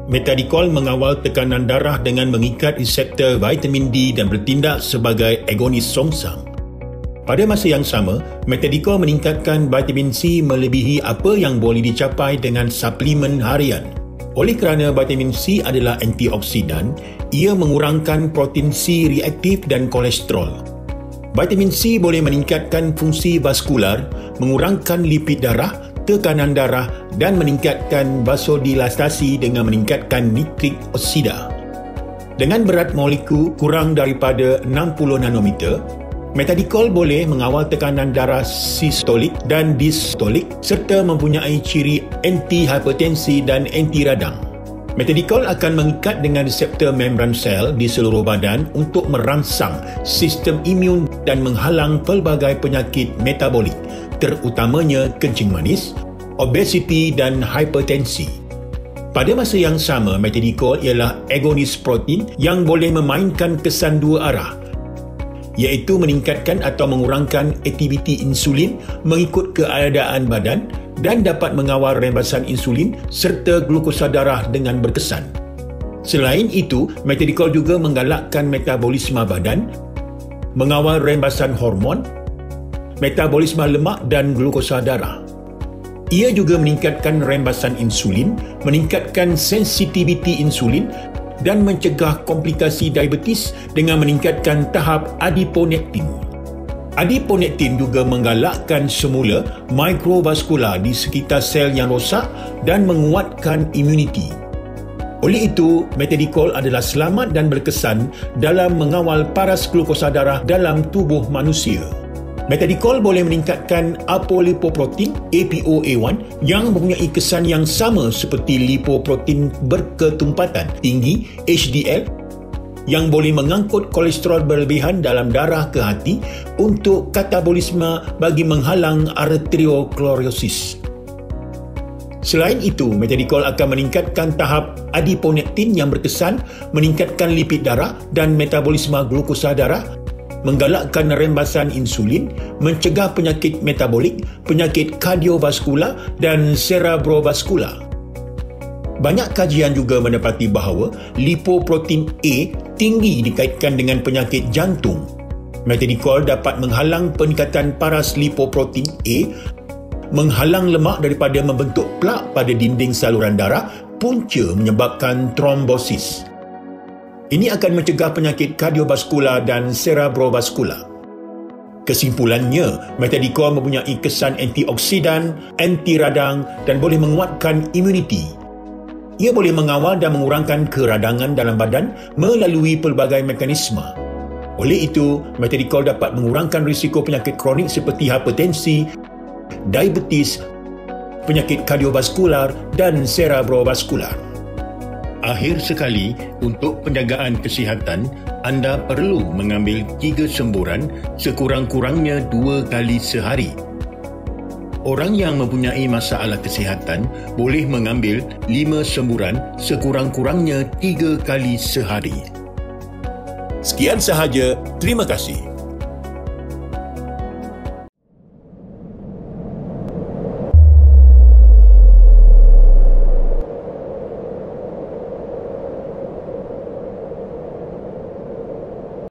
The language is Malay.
Metadikol mengawal tekanan darah dengan mengikat reseptor vitamin D dan bertindak sebagai agonis songsang. Pada masa yang sama, metadikol meningkatkan vitamin C melebihi apa yang boleh dicapai dengan suplemen harian. Oleh kerana vitamin C adalah antioksidan, ia mengurangkan protein C reaktif dan kolesterol. Vitamin C boleh meningkatkan fungsi vaskular, mengurangkan lipid darah, tekanan darah dan meningkatkan vasodilatasi dengan meningkatkan nitrik oksida. Dengan berat molekul kurang daripada 60 nanometer, metadikol boleh mengawal tekanan darah sistolik dan distolik serta mempunyai ciri anti-hipertensi dan anti-radang. Metadikol akan mengikat dengan reseptor membran sel di seluruh badan untuk merangsang sistem imun dan menghalang pelbagai penyakit metabolik, terutamanya kencing manis, obesiti dan hipertensi. Pada masa yang sama, metadikol ialah agonis protein yang boleh memainkan kesan dua arah, iaitu meningkatkan atau mengurangkan aktiviti insulin mengikut keadaan badan dan dapat mengawal rembasan insulin serta glukosa darah dengan berkesan. Selain itu, metadikol juga menggalakkan metabolisme badan, mengawal rembasan hormon, metabolisme lemak dan glukosa darah. Ia juga meningkatkan rembasan insulin, meningkatkan sensitiviti insulin dan mencegah komplikasi diabetes dengan meningkatkan tahap adiponektin. Adiponektin juga menggalakkan semula mikrovaskular di sekitar sel yang rosak dan menguatkan imuniti. Oleh itu, metadikol adalah selamat dan berkesan dalam mengawal paras glukosa darah dalam tubuh manusia. Metadikol boleh meningkatkan apolipoprotein APOA1 yang mempunyai kesan yang sama seperti lipoprotein berketumpatan tinggi HDL yang boleh mengangkut kolesterol berlebihan dalam darah ke hati untuk katabolisme bagi menghalang arteriosklerosis. Selain itu, metadikol akan meningkatkan tahap adiponektin yang berkesan, meningkatkan lipid darah dan metabolisme glukosa darah, menggalakkan rembasan insulin, mencegah penyakit metabolik, penyakit kardiovaskular dan cerebrovaskular. Banyak kajian juga mendapati bahawa lipoprotein A tinggi dikaitkan dengan penyakit jantung. Metadikol dapat menghalang peningkatan paras lipoprotein A, menghalang lemak daripada membentuk plak pada dinding saluran darah, punca menyebabkan trombosis. Ini akan mencegah penyakit kardiovaskular dan cerebrovaskular. Kesimpulannya, metadikol mempunyai kesan antioksidan, anti-radang dan boleh menguatkan imuniti. Ia boleh mengawal dan mengurangkan keradangan dalam badan melalui pelbagai mekanisme. Oleh itu, metadikol dapat mengurangkan risiko penyakit kronik seperti hipertensi, diabetes, penyakit kardiovaskular dan cerebrovaskular. Akhir sekali, untuk penjagaan kesihatan, anda perlu mengambil 3 semburan sekurang-kurangnya 2 kali sehari. Orang yang mempunyai masalah kesihatan boleh mengambil 5 semburan sekurang-kurangnya 3 kali sehari. Sekian sahaja, terima kasih.